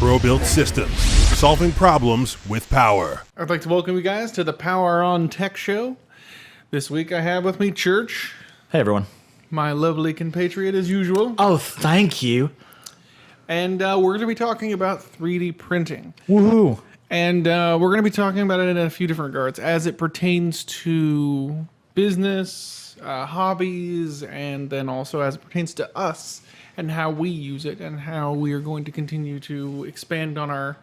Pro-built systems, solving problems with power. I'd like to welcome you guys to the Power On Tech Show. This week I have with me Church, Hey, everyone. my lovely compatriot as usual. Oh, thank you. And we're going to be talking about 3D printing. Woohoo. And we're going to be talking about it in a few different regards as it pertains to business, hobbies, and then also as it pertains to us and how we use it and how we are going to continue to expand on our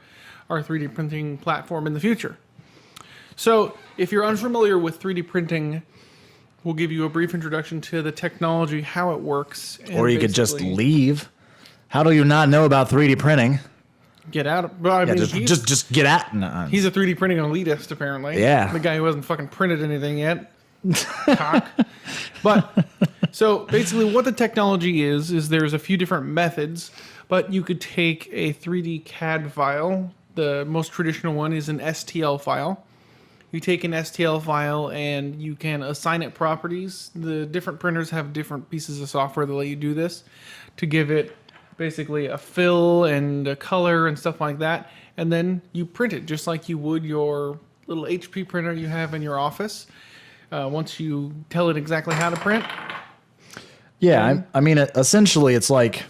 3D printing platform in the future. So if you're unfamiliar with 3D printing, we'll give you a brief introduction to the technology, how it works. And Or you could just leave. How do you not know about 3D printing? Get out. Well, I mean, Just get out. No. he's a 3D printing elitist, apparently. Yeah. The guy who hasn't fucking printed anything yet. Cock. But, so basically what the technology is there's a few different methods, but you could take a 3D CAD file. The most traditional one is an STL file. You take an STL file and you can assign it properties. The different printers have different pieces of software that let you do this to give it basically a fill and a color and stuff like that. And then you print it just like you would your little HP printer you have in your office. Once you tell it exactly how to print. Yeah, I mean, essentially, it's like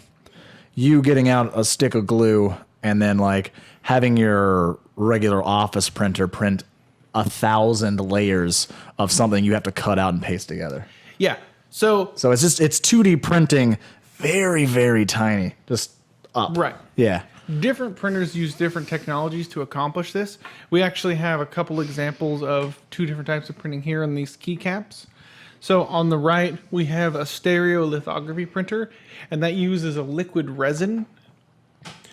you getting out a stick of glue and then like having your regular office printer print 1,000 layers of something you have to cut out and paste together. Yeah. So it's 2D printing, very, very tiny, just up. Right. Yeah. Different printers use different technologies to accomplish this. We actually have a couple examples of two different types of printing here in these keycaps. So on the right, we have a stereo lithography printer, and that uses a liquid resin.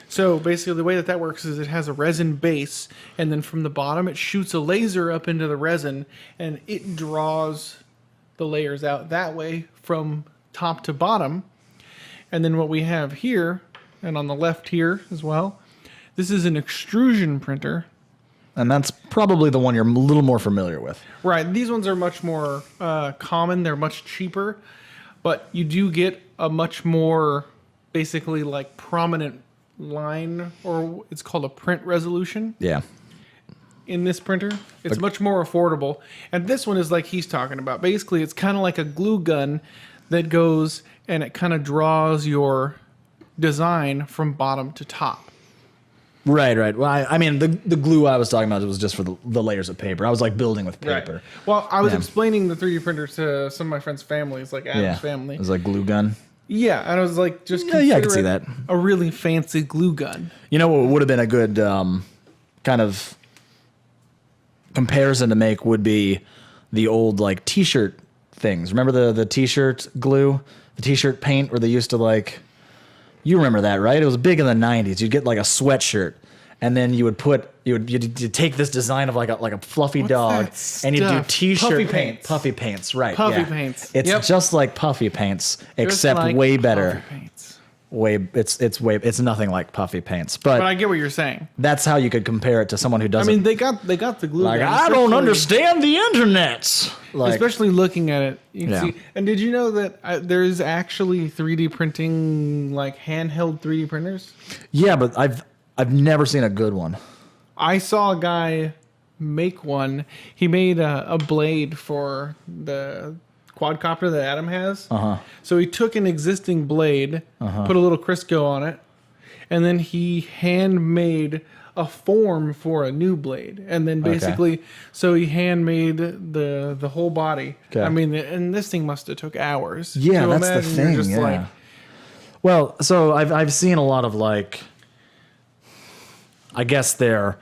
So basically the way that works is it has a resin base, and then from the bottom it shoots a laser up into the resin, and it draws the layers out that way from top to bottom. And then what we have here, and on the left here as well, this is an extrusion printer. And that's probably the one you're a little more familiar with. Right. These ones are much more common. They're much cheaper. But you do get a much more basically like prominent line, or it's called a print resolution. Yeah. In this printer. It's much more affordable. And this one is like he's talking about. Basically, it's kind of like a glue gun that goes and it kind of draws your design from bottom to top. Right. Well, I mean, the glue I was talking about was just for the layers of paper. I was like building with paper. Right. Well, I was explaining the 3D printer to some of my friends' families, like Adam's family. It was like glue gun. Yeah, and I was like, just yeah, I can see that. A really fancy glue gun. You know what would have been a good kind of comparison to make would be the old like T-shirt things. Remember the T-shirt glue, the T-shirt paint, where they used to like. You remember that, right? It was big in the 90s. You'd get like a sweatshirt, and then you would you'd take this design of like a fluffy dog, and you'd do T-shirt paint, puffy paints, right? Puffy paints. It's just like puffy paints, except like way better. Puffy paints. It's nothing like puffy paints, but I get what you're saying. That's how you could compare it to someone who doesn't. I mean, they got the glue. Like, gun, I don't understand the internet. Like, especially looking at it, you can see. And did you know that there's actually 3D printing, like handheld 3D printers? Yeah, but I've never seen a good one. I saw a guy make one. He made a blade for the quadcopter that Adam has. So he took an existing blade, put a little Crisco on it, and then he handmade a form for a new blade. And then basically, so he handmade the whole body. Okay. I mean, and this thing must have took hours. Yeah, so that's the thing. Just like, well, so I've seen a lot of like, I guess they're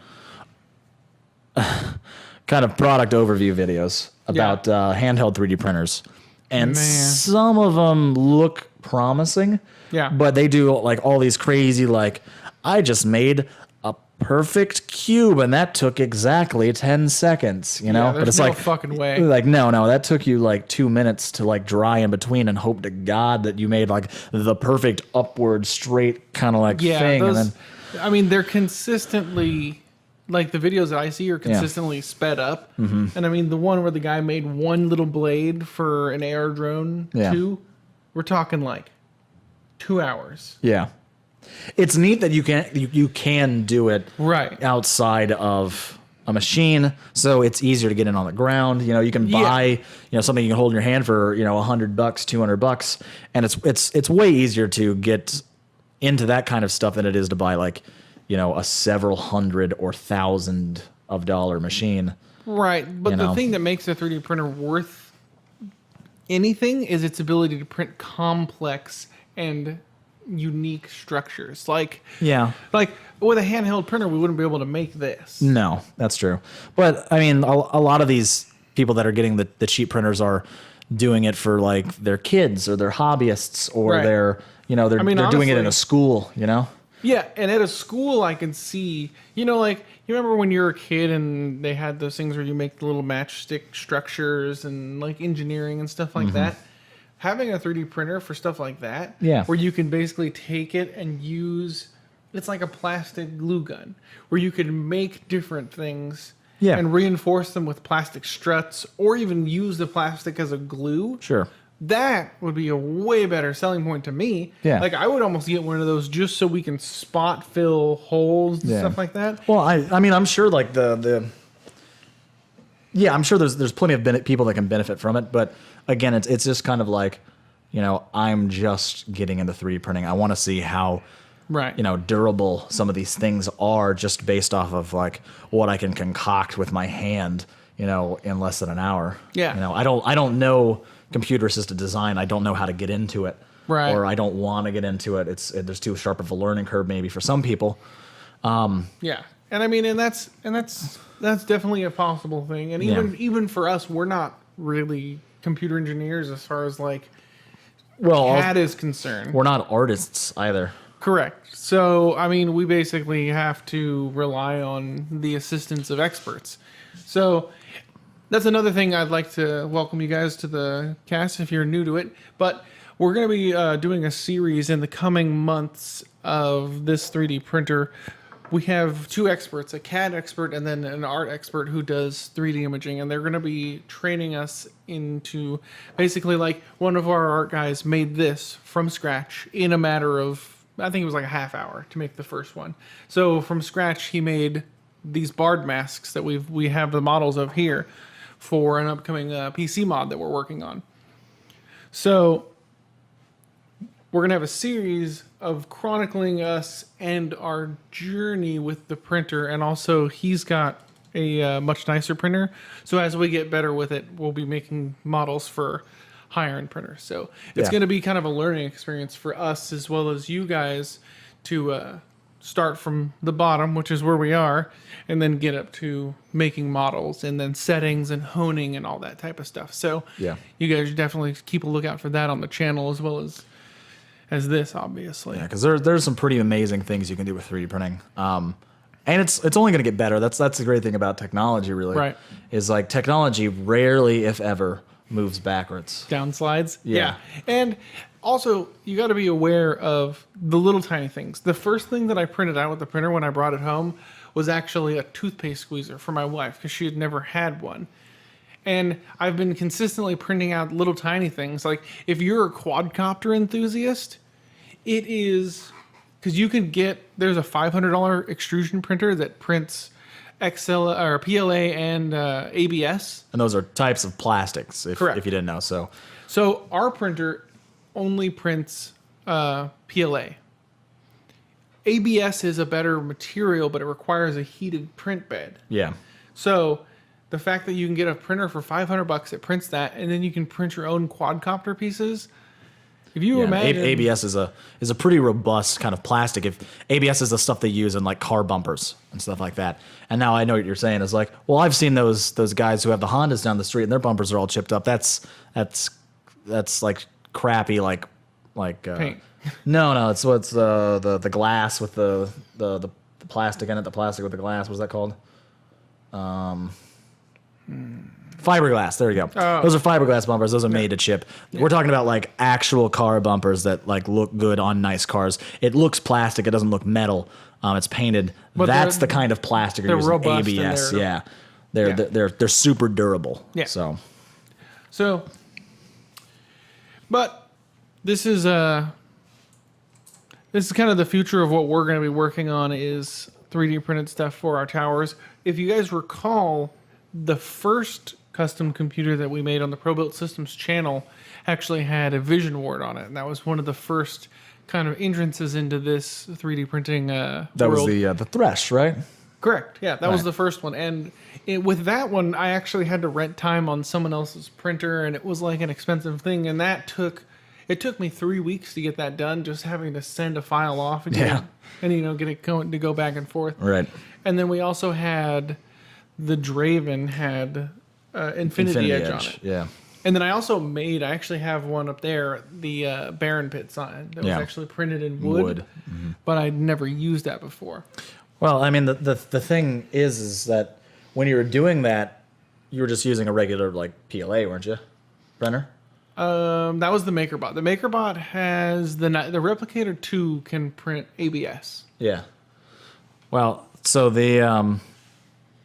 kind of product overview videos about handheld 3D printers, and some of them look promising. Yeah, but they do like all these crazy like, I just made a perfect cube and that took exactly 10 seconds. You know, but it's no fucking way. Like no, that took you like 2 minutes to like dry in between and hope to God that you made like the perfect upward straight kind of like thing. Those, and then I mean, they're consistently. Like the videos that I see are consistently sped up. And I mean, the one where the guy made one little blade for an AR drone, we're talking like 2 hours. Yeah. It's neat that you can do it Right. outside of a machine, so it's easier to get in on the ground. You can buy something you can hold in your hand for $100, $200, and it's way easier to get into that kind of stuff than it is to buy like a several hundred or thousand of dollar machine. Right. But the thing that makes a 3D printer worth anything is its ability to print complex and unique structures. Like with a handheld printer, we wouldn't be able to make this. No, that's true. But I mean, a lot of these people that are getting the cheap printers are doing it for like their kids or their hobbyists or Right. they're doing it in a school. Yeah, and at a school, I can see, like, you remember when you were a kid and they had those things where you make the little matchstick structures and like engineering and stuff like that? Having a 3D printer for stuff like that, where you can basically take it and use, it's like a plastic glue gun, where you can make different things and reinforce them with plastic struts or even use the plastic as a glue. Sure. That would be a way better selling point to me. Yeah. Like, I would almost get one of those just so we can spot fill holes and stuff like that. Well, I mean, I'm sure like I'm sure there's plenty of people that can benefit from it, but again, it's just kind of like, I'm just getting into 3D printing. I want to see how durable some of these things are just based off of like what I can concoct with my hand, in less than an hour. Yeah. I don't know computer assisted design. I don't know how to get into it. Right. Or I don't want to get into it. There's too sharp of a learning curve maybe for some people. Yeah. And I mean, and that's definitely a possible thing. And even for us, we're not really computer engineers as far as like CAD is concerned. We're not artists either. Correct. So, I mean, we basically have to rely on the assistance of experts. So, that's another thing I'd like to welcome you guys to the cast if you're new to it. But we're going to be doing a series in the coming months of this 3D printer. We have two experts, a CAD expert and then an art expert who does 3D imaging. And they're going to be training us into basically like one of our art guys made this from scratch in a matter of, I think it was like a half hour to make the first one. So from scratch, he made these Bard masks that we have the models of here for an upcoming PC mod that we're working on. So we're going to have a series of chronicling us and our journey with the printer. And also he's got a much nicer printer. So as we get better with it, we'll be making models for higher end printers. So it's going to be kind of a learning experience for us as well as you guys to start from the bottom, which is where we are, and then get up to making models and then settings and honing and all that type of stuff. So you guys definitely keep a lookout for that on the channel as well as this, obviously. Yeah, because there's some pretty amazing things you can do with 3D printing. And it's only going to get better. That's the great thing about technology, really. Right. Is like technology rarely, if ever, moves backwards. Downslides. Yeah. And also, you got to be aware of the little tiny things. The first thing that I printed out with the printer when I brought it home was actually a toothpaste squeezer for my wife because she had never had one. And I've been consistently printing out little tiny things. Like if you're a quadcopter enthusiast, it is because you can there's a $500 extrusion printer that prints XL or PLA and ABS. And those are types of plastics, Correct. if you didn't know. So our printer only prints PLA. ABS is a better material, but it requires a heated print bed. Yeah. So the fact that you can get a printer for $500 that prints that, and then you can print your own quadcopter pieces. If you imagine ABS is a pretty robust kind of plastic. If ABS is the stuff they use in like car bumpers and stuff like that. And now I know what you're saying is like, well, I've seen those guys who have the Hondas down the street and their bumpers are all chipped up. That's like crappy like paint. No, it's what's the glass with the plastic in it, the plastic with the glass. What's that called? Fiberglass. There you go. Oh. Those are fiberglass bumpers. Those are made to chip. We're talking about like actual car bumpers that like look good on nice cars. It looks plastic. It doesn't look metal. It's painted. But that's the kind of plastic you're using. robust and ABS. they're- They're super durable. Yeah. So but this is this is kind of the future of what we're going to be working on is 3D printed stuff for our towers. If you guys recall, the first custom computer that we made on the ProBuilt Systems channel actually had a vision ward on it, and that was one of the first kind of entrances into this 3D printing That world. was the Thresh, right? Correct. Yeah, that was the first one. And with that one, I actually had to rent time on someone else's printer, and it was like an expensive thing. And it took me 3 weeks to get that done, just having to send a file off and get it going to go back and forth. Right. And then we also had the Draven had Infinity Edge on it. Yeah. And then I actually have one up there, the Baron Pit sign that was actually printed in wood. Mm-hmm. But I'd never used that before. Well, I mean, the thing is that when you were doing that, you were just using a regular like PLA, weren't you, printer? That was the MakerBot. The MakerBot has the Replicator 2 can print ABS. Yeah. Well, so the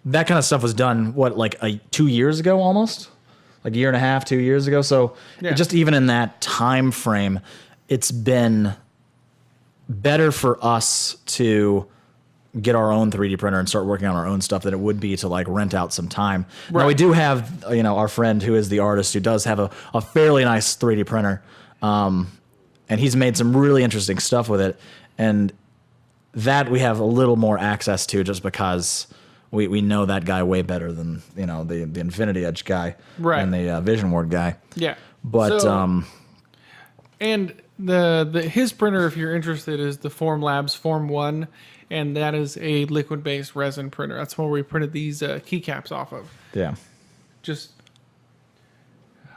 that kind of stuff was done like 2 years ago, almost, like a year and a half, 2 years ago. So just even in that time frame, it's been better for us to get our own 3D printer and start working on our own stuff than it would be to like rent out some time. Right. Now we do have, our friend who is the artist who does have a fairly nice 3D printer. And he's made some really interesting stuff with it. And that we have a little more access to just because we know that guy way better than, the Infinity Edge guy and the Vision Ward guy. Yeah. But, and his printer, if you're interested, is the Formlabs Form 1. And that is a liquid-based resin printer. That's where we printed these keycaps off of. Yeah. Just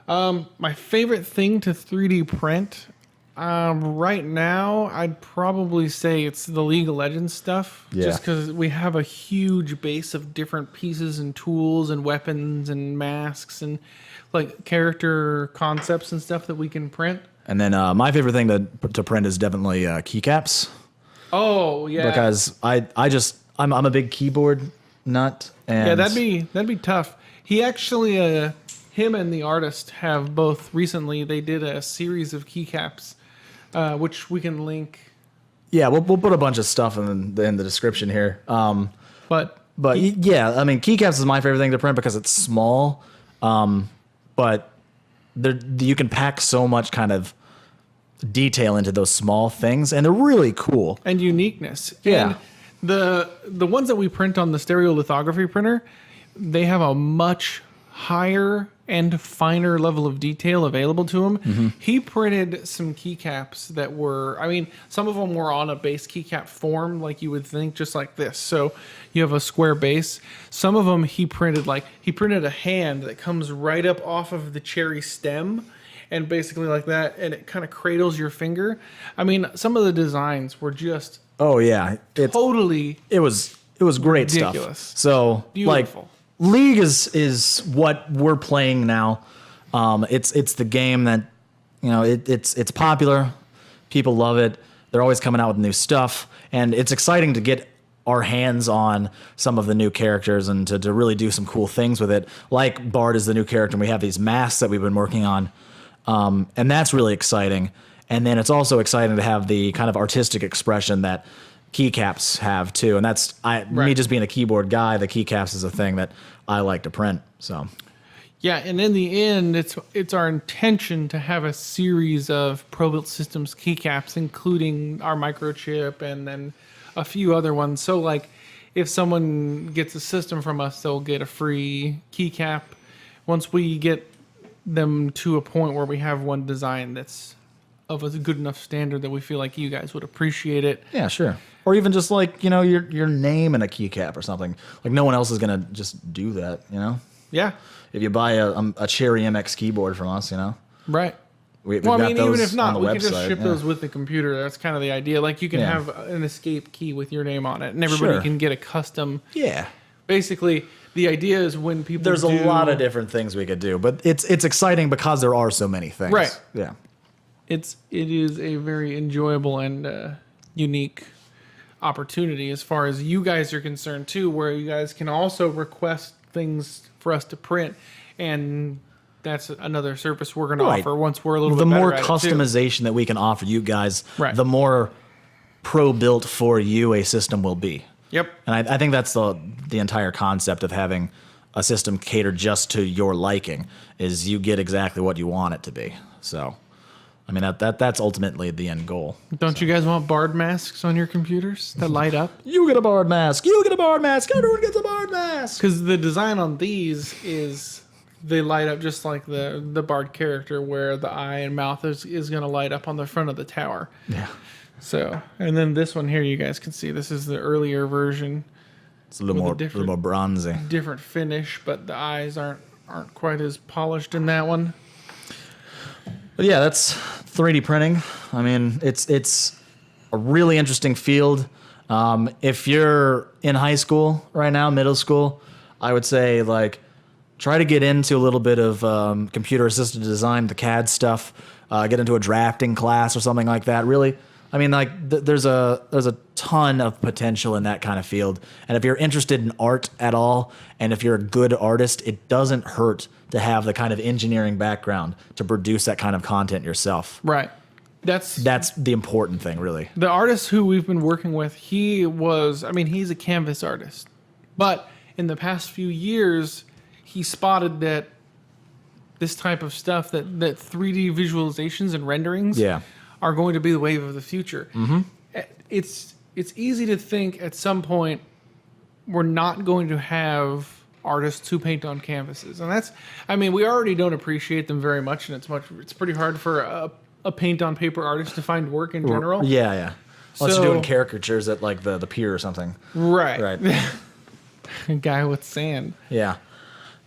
my favorite thing to 3D print right now, I'd probably say it's the League of Legends stuff. Yeah. Just because we have a huge base of different pieces and tools and weapons and masks and like character concepts and stuff that we can print. And then my favorite thing to print is definitely keycaps. Oh yeah, because I'm a big keyboard nut. And yeah, that'd be tough. He actually, him and the artist have both recently. They did a series of keycaps, which we can link. Yeah, we'll put a bunch of stuff in the description here. But yeah, I mean, keycaps is my favorite thing to print because it's small, but you can pack so much kind of detail into those small things, and they're really cool and uniqueness. Yeah. And the ones that we print on the stereo lithography printer, they have a much higher and finer level of detail available to him. Mm-hmm. He printed some keycaps that were, some of them were on a base keycap form, like you would think, just like this. So you have a square base. Some of them he printed a hand that comes right up off of the cherry stem. And basically like that, and it kind of cradles your finger. Some of the designs were just it was great ridiculous stuff. So beautiful. Like League is what we're playing now. It's the game that it's popular. People love it. They're always coming out with new stuff, and it's exciting to get our hands on some of the new characters and to really do some cool things with it. Like Bard is the new character, and we have these masks that we've been working on. And that's really exciting. And then it's also exciting to have the kind of artistic expression that keycaps have too. And that's me just being a keyboard guy, the keycaps is a thing that I like to print. So yeah, and in the end, it's our intention to have a series of ProBuilt Systems keycaps, including our microchip and then a few other ones. So like if someone gets a system from us, they'll get a free keycap. Once we get them to a point where we have one design that's of a good enough standard that we feel like you guys would appreciate it. Yeah, sure. Or even just like, your name in a keycap or something. Like no one else is going to just do that, Yeah. If you buy a Cherry MX keyboard from us, Right. We've got those even if not, on the we website. can just ship those with the computer. That's kind of the idea. Like you can have an escape key with your name on it, and everybody can get a custom. Yeah. Basically, the idea is when people There's a lot of different things we could do, but it's exciting because there are so many things. Right. Yeah. It is a very enjoyable and unique opportunity as far as you guys are concerned too, where you guys can also request things for us to print, and that's another service we're going to offer once we're a little bit better more at customization that we can offer you guys, Right. the more pro-built for you a system will be. Yep. And I think that's the entire concept of having a system catered just to your liking, is you get exactly what you want it to be. So, I mean, that's ultimately the end goal. Don't you guys want Bard masks on your computers that light up? You get a Bard mask. You get a Bard mask. Everyone gets a Bard mask. Because the design on these is they light up just like the Bard character, where the eye and mouth is going to light up on the front of the tower. Yeah. So, and then this one here, you guys can see this is the earlier version. It's a little more bronzy. Different finish, but the eyes aren't quite as polished in that one. But yeah, that's 3D printing. I mean, it's a really interesting field. If you're in high school right now, middle school, I would say like try to get into a little bit of computer assisted design, the CAD stuff. Get into a drafting class or something like that. Really, I mean, like there's a ton of potential in that kind of field. And if you're interested in art at all, and if you're a good artist, it doesn't hurt to have the kind of engineering background to produce that kind of content yourself. Right. That's the important thing, really. The artist who we've been working with, he's a canvas artist. But in the past few years, he spotted that this type of stuff, that 3D visualizations and renderings are going to be the wave of the future. Mm-hmm. It's easy to think at some point we're not going to have artists who paint on canvases. And we already don't appreciate them very much, and it's pretty hard for a paint on paper artist to find work in general. Yeah. Unless you're doing caricatures at like the pier or something. Right. A guy with sand. Yeah.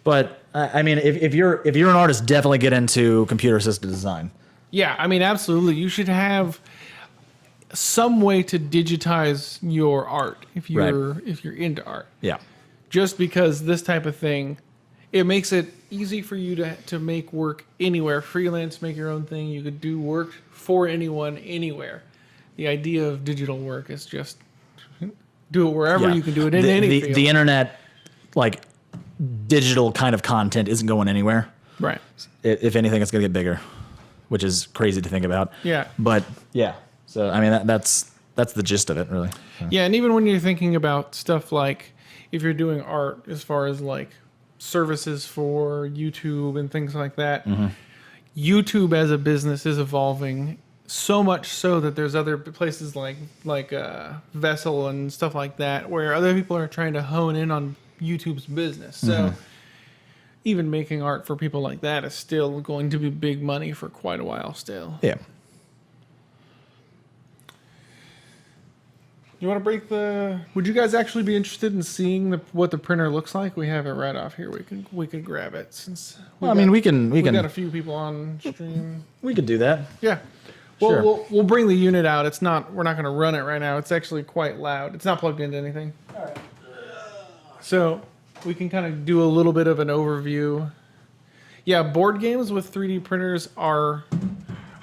But I mean, if you're an artist, definitely get into computer assisted design. Yeah, I mean, absolutely. You should have some way to digitize your art if you're into art. Yeah. Just because this type of thing, it makes it easy for you to make work anywhere. Freelance, make your own thing. You could do work for anyone, anywhere. The idea of digital work is just do it wherever you can do it in any field. The internet, like digital kind of content, isn't going anywhere. Right. If anything, it's going to get bigger, which is crazy to think about. Yeah. But yeah. So I mean, that's the gist of it, really. So. Yeah, and even when you're thinking about stuff like if you're doing art, as far as like services for YouTube and things like that, YouTube as a business is evolving so much so that there's other places like Vessel and stuff like that where other people are trying to hone in on YouTube's business. So even making art for people like that is still going to be big money for quite a while still. Yeah. You want to break the? Would you guys actually be interested in seeing what the printer looks like? We have it right off here. We could grab it since. We got a few people on stream. We could do that. Yeah. Well, Sure. we'll bring the unit out. We're not going to run it right now. It's actually quite loud. It's not plugged into anything. All right. So we can kind of do a little bit of an overview. Yeah, board games with 3D printers are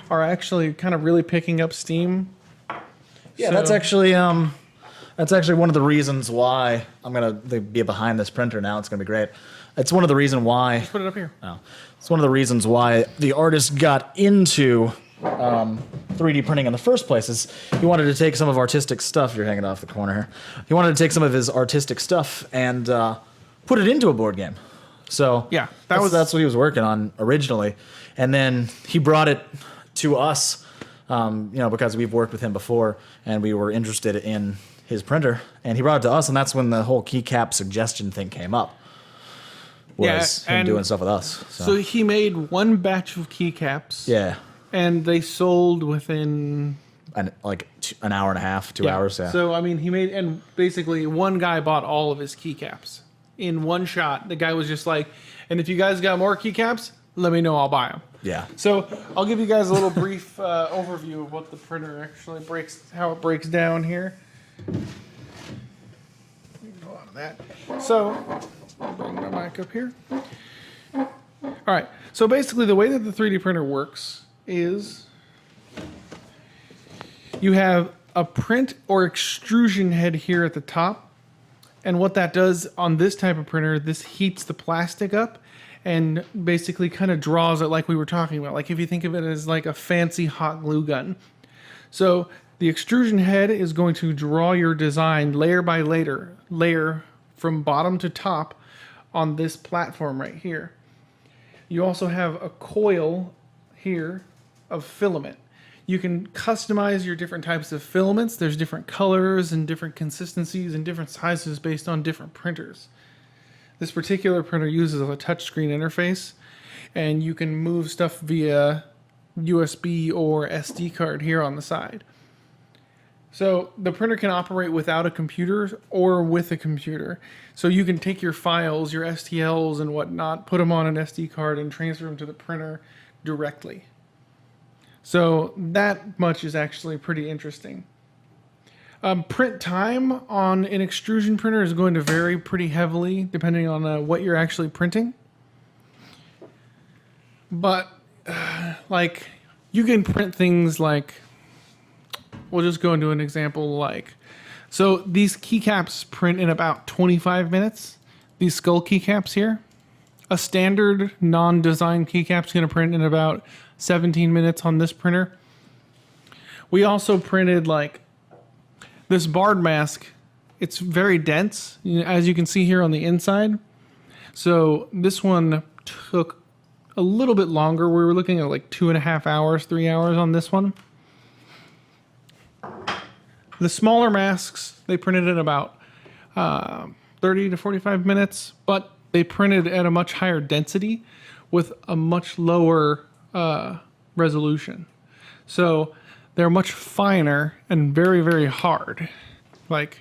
actually kind of really picking up steam. Yeah, that's actually one of the reasons why I'm gonna be behind this printer now. It's gonna be great. It's one of the reasons why. Just put it up here. Oh, it's one of the reasons why the artist got into 3D printing in the first place. Is he wanted to take some of artistic stuff. You're hanging off the corner here. He wanted to take some of his artistic stuff and put it into a board game. So yeah, that's what he was working on originally, and then he brought it to us. Because we've worked with him before and we were interested in his printer, and he brought it to us, and that's when the whole keycap suggestion thing came up. Was him doing stuff with us. So he made one batch of keycaps. Yeah. And they sold within an hour and a half, 2 hours. Yeah. So he made, and basically one guy bought all of his keycaps in one shot. The guy was just like, and if you guys got more keycaps, let me know, I'll buy them. Yeah. So I'll give you guys a little brief overview of what the printer actually how it breaks down here. Go out of that. So I'll bring my mic up here. All right. So basically, the way that the 3D printer works is you have a print or extrusion head here at the top, and what that does on this type of printer, this heats the plastic up and basically kind of draws it like we were talking about. Like if you think of it as like a fancy hot glue gun. So The extrusion head is going to draw your design layer by layer from bottom to top on this platform right here. You also have a coil here of filament. You can customize your different types of filaments. There's different colors and different consistencies and different sizes based on different printers. This particular printer uses a touchscreen interface, and you can move stuff via USB or SD card here on the side. So the printer can operate without a computer or with a computer. So you can take your files, your STLs and whatnot, put them on an SD card and transfer them to the printer directly. So that much is actually pretty interesting. Print time on an extrusion printer is going to vary pretty heavily depending on what you're actually printing. But like you can print things like, we'll just go into an example like, so these keycaps print in about 25 minutes. These skull keycaps here. A standard non-design keycap is going to print in about 17 minutes on this printer. We also printed like this barred mask. It's very dense, as you can see here on the inside. So this one took a little bit longer. We were looking at like 2.5 hours, 3 hours on this one. The smaller masks, they printed in about 30 to 45 minutes, but they printed at a much higher density with a much lower resolution. So they're much finer and very, very hard. Like,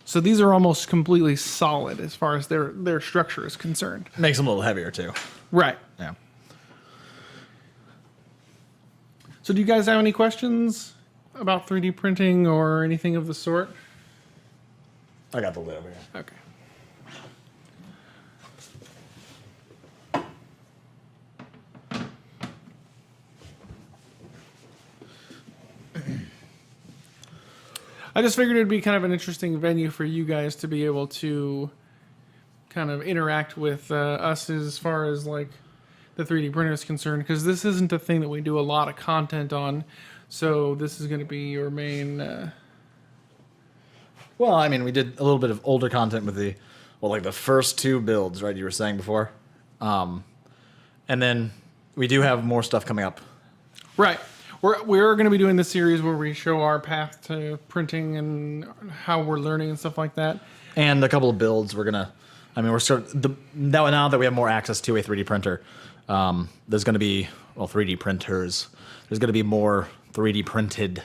so these are almost completely solid as far as their structure is concerned. Makes them a little heavier too. Right. Yeah. So do you guys have any questions about 3D printing or anything of the sort? I got the lid over here. Okay. I just figured it'd be kind of an interesting venue for you guys to be able to kind of interact with us as far as like the 3D printer is concerned, because this isn't a thing that we do a lot of content on. So this is going to be your main. Well, I mean, we did a little bit of older content with the first 2 builds, right? You were saying before, and then we do have more stuff coming up. Right. We're going to be doing this series where we show our path to printing and how we're learning and stuff like that. And a couple of builds. Now that we have more access to a 3D printer, there's going to be 3D printers. There's going to be more 3D printed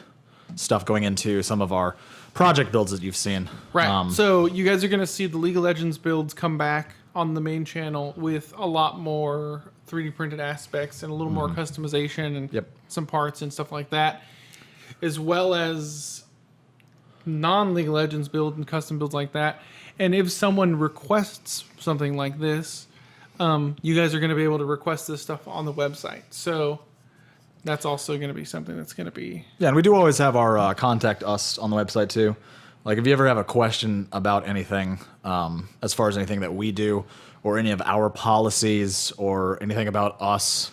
stuff going into some of our project builds that you've seen. Right. So you guys are going to see the League of Legends builds come back on the main channel with a lot more 3D printed aspects and a little more customization and some parts and stuff like that, as well as non-League of Legends build and custom builds like that. And if someone requests something like this, you guys are going to be able to request this stuff on the website. So that's also going to be something that's going to be... Yeah, and we do always have our contact us on the website too. Like if you ever have a question about anything, as far as anything that we do, or any of our policies, or anything about us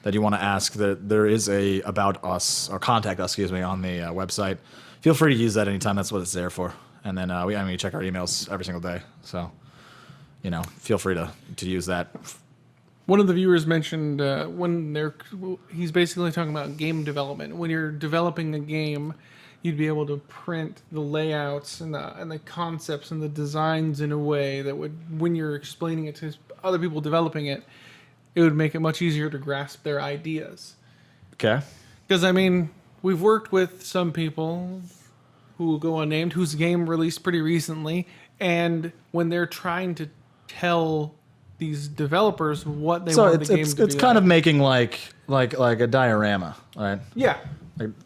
that you want to ask, there is a about us, or contact us, excuse me, on the website. Feel free to use that anytime. That's what it's there for. And then we check our emails every single day. So, feel free to use that. One of the viewers mentioned he's basically talking about game development. When you're developing a game, you'd be able to print the layouts and the concepts and the designs in a way that would, when you're explaining it to other people developing it, it would make it much easier to grasp their ideas. Okay. Because, I mean, we've worked with some people who will go unnamed, whose game released pretty recently, and when they're trying to tell these developers what they want the game to be it's kind of making like a diorama, right? Yeah,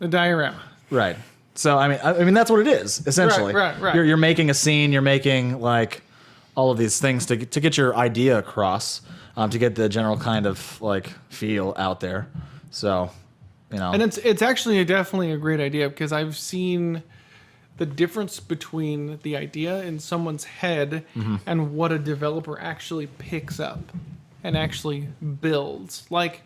a diorama. Right. So I mean that's what it is essentially. Right. You're making a scene. You're making like all of these things to get your idea across, to get the general kind of like feel out there. So, and it's actually definitely a great idea, because I've seen the difference between the idea in someone's head and what a developer actually picks up and actually builds. Like,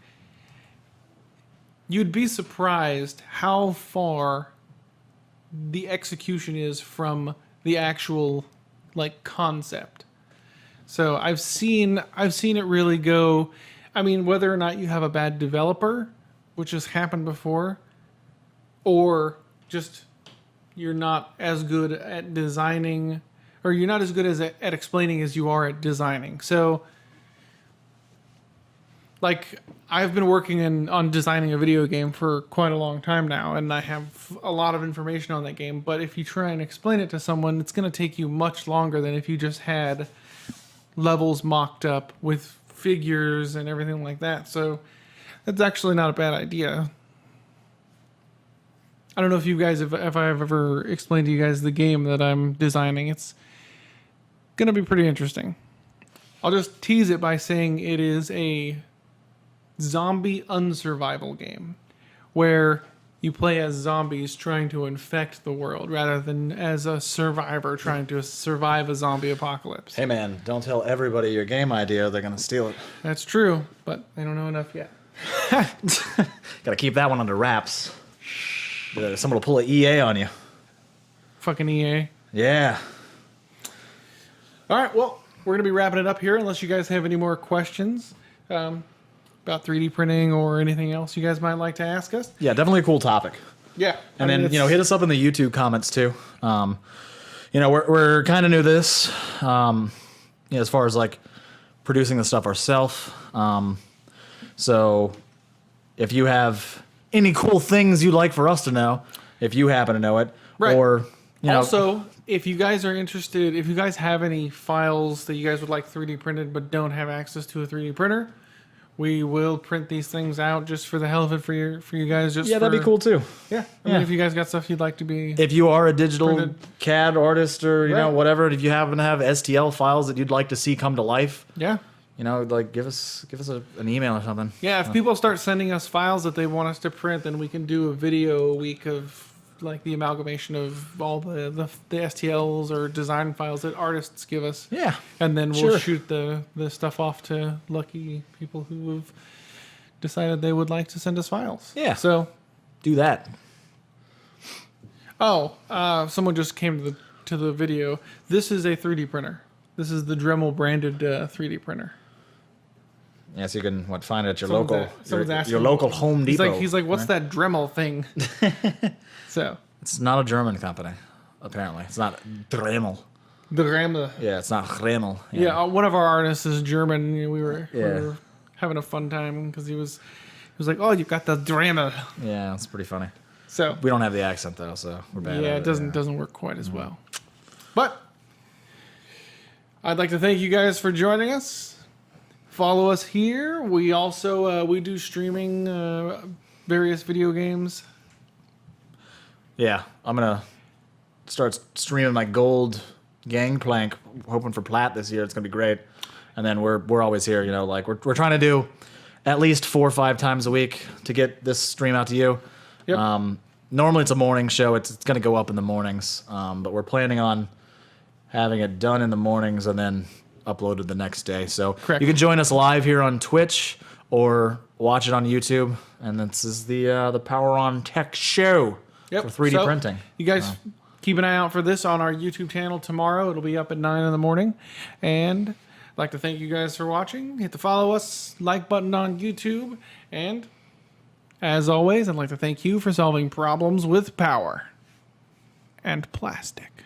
you'd be surprised how far the execution is from the actual like concept. So I've seen it really go. I mean, whether or not you have a bad developer, which has happened before, or just you're not as good at designing, or you're not as good as at explaining as you are at designing. So, like, I've been working on designing a video game for quite a long time now, and I have a lot of information on that game. But if you try and explain it to someone, it's going to take you much longer than if you just had levels mocked up with figures and everything like that. So that's actually not a bad idea. I don't know if you guys, if I've ever explained to you guys the game that I'm designing. It's going to be pretty interesting. I'll just tease it by saying it is a zombie unsurvival game where you play as zombies trying to infect the world rather than as a survivor trying to survive a zombie apocalypse. Hey man, don't tell everybody your game idea. They're going to steal it. That's true, but they don't know enough yet. Got to keep that one under wraps. Someone will pull an EA on you. Fucking EA. Yeah. All right, well, we're going to be wrapping it up here unless you guys have any more questions about 3D printing or anything else you guys might like to ask us. Yeah, definitely a cool topic. Yeah. And then, hit us up in the YouTube comments too. We're kind of new to this, as far as like producing the stuff ourselves. So if you have any cool things you'd like for us to know, if you happen to know it, right. Or, also, if you guys are interested, if you guys have any files that you guys would like 3D printed but don't have access to a 3D printer, we will print these things out just for the hell of it for you guys. That'd be cool too. Yeah. I mean, if you guys got stuff you'd like to be... If you are a digital printed. CAD artist or, Right. whatever, if you happen to have STL files that you'd like to see come to life, Yeah. give us an email or something. Yeah, if people start sending us files that they want us to print, then we can do a video a week of like the amalgamation of all the STLs or design files that artists give us. Yeah. And then we'll Sure. shoot the stuff off to lucky people who have decided they would like to send us files. Yeah. So, Do that. someone just came to the video. This is a 3D printer. This is the Dremel branded 3D printer. Yeah, so you can find it at your Someone's asking your local Home Depot. He's like, what's that Dremel thing? So, It's not a German company, apparently. It's not Dremel. the Dremel. Yeah, it's not Dremel. Yeah, one of our artists is German. We were Yeah. having a fun time because he was like, "Oh, you got the Dremel." Yeah, it's pretty funny. So We don't have the accent though, so we're bad. yeah, at it doesn't work quite as well. But I'd like to thank you guys for joining us. Follow us here. We also we do streaming various video games. Yeah, I'm gonna start streaming my gold Gangplank, hoping for plat this year. It's gonna be great. And then we're always here, we're trying to do at least 4 or 5 times a week to get this stream out to you. Yep. Normally it's a morning show. It's gonna go up in the mornings, but we're planning on having it done in the mornings and then uploaded the next day. So Correct. you can join us live here on Twitch or watch it on YouTube. And this is the Power On Tech show Yep. for 3D So, printing. You guys keep an eye out for this on our YouTube channel tomorrow. It'll be up at 9 in the morning. And I'd like to thank you guys for watching. Hit the follow us, like button on YouTube. And as always, I'd like to thank you for solving problems with power and plastic.